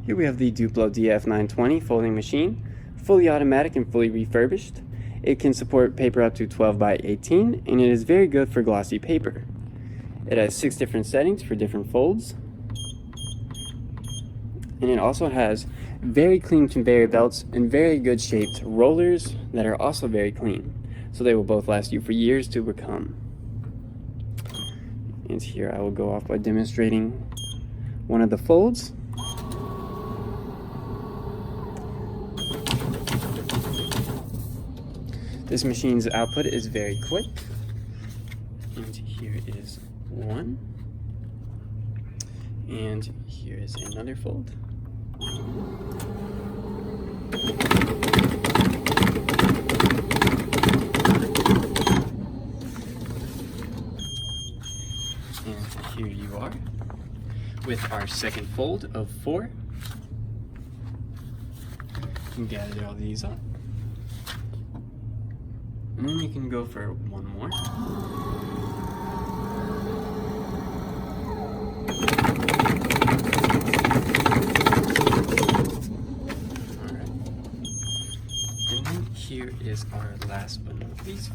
Here we have the Duplo DF920 folding machine, fully automatic and fully refurbished. It can support paper up to 12 by 18, and it is very good for glossy paper. It has 6 different settings for different folds, and it also has very clean conveyor belts and very good shaped rollers that are also very clean, so they will both last you for years to become. And here I will go off by demonstrating one of the folds. This machine's output is very quick. And here is one. And here is another fold. And here you are with our second fold of 4. You can gather all these up. And then you can go for one more. Alright. And then here is our last but not least